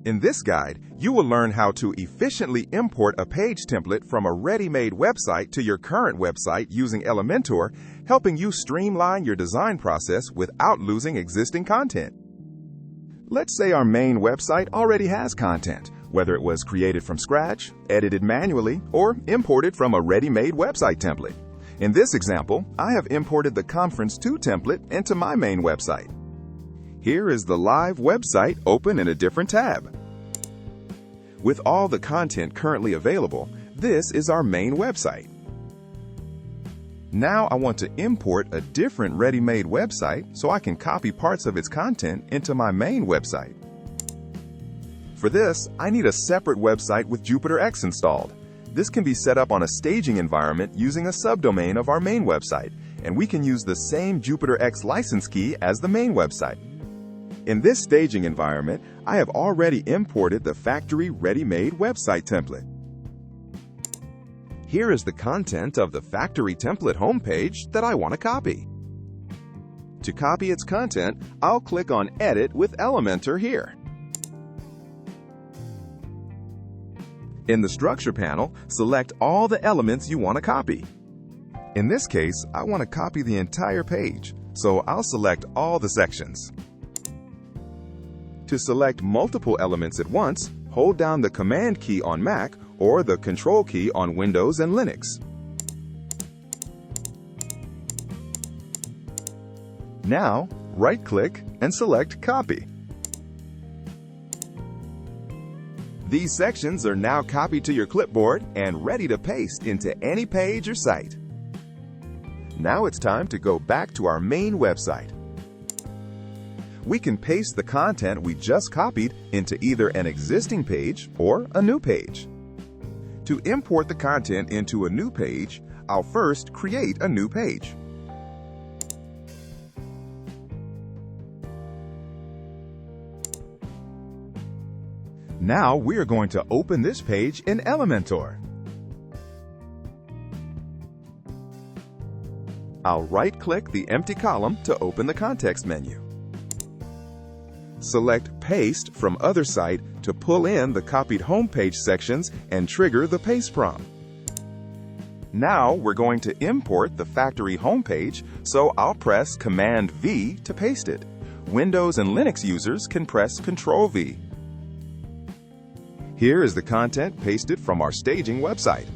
In this guide, you will learn how to efficiently import a page template from a ready-made website to your current website using Elementor, helping you streamline your design process without losing existing content. Let's say our main website already has content, whether it was created from scratch, edited manually, or imported from a ready-made website template. In this example, I have imported the Conference 2 template into my main website. Here is the live website open in a different tab. With all the content currently available, this is our main website. Now I want to import a different ready-made website so I can copy parts of its content into my main website. For this, I need a separate website with JupyterX installed. This can be set up on a staging environment using a subdomain of our main website, and we can use the same JupyterX license key as the main website. In this staging environment, I have already imported the factory ready-made website template. Here is the content of the factory template homepage that I want to copy. To copy its content, I'll click on Edit with Elementor here. In the Structure panel, select all the elements you want to copy. In this case, I want to copy the entire page, so I'll select all the sections. To select multiple elements at once, hold down the Command key on Mac or the Control key on Windows and Linux. Now, right-click and select Copy. These sections are now copied to your clipboard and ready to paste into any page or site. Now it's time to go back to our main website. We can paste the content we just copied into either an existing page or a new page. To import the content into a new page, I'll first create a new page. Now we are going to open this page in Elementor. I'll right-click the empty column to open the context menu. Select Paste from Other Site to pull in the copied homepage sections and trigger the paste prompt. Now we're going to import the factory homepage, so I'll press Command-V to paste it. Windows and Linux users can press Control-V. Here is the content pasted from our staging website.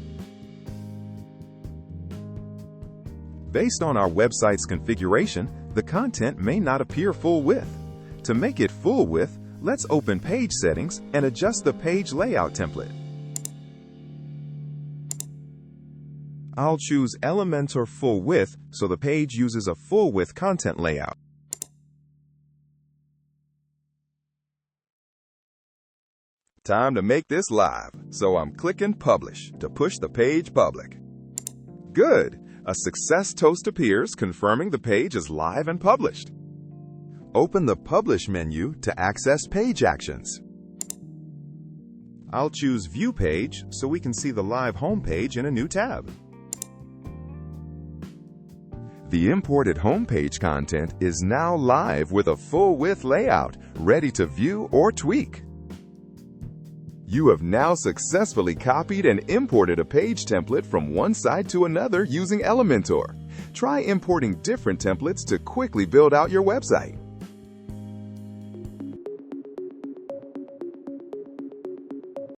Based on our website's configuration, the content may not appear full width. To make it full width, let's open Page Settings and adjust the page layout template. I'll choose Elementor Full Width so the page uses a full width content layout. Time to make this live, so I'm clicking Publish to push the page public. Good! A success toast appears confirming the page is live and published. Open the Publish menu to access page actions. I'll choose View Page so we can see the live homepage in a new tab. The imported homepage content is now live with a full-width layout, ready to view or tweak. You have now successfully copied and imported a page template from one site to another using Elementor. Try importing different templates to quickly build out your website.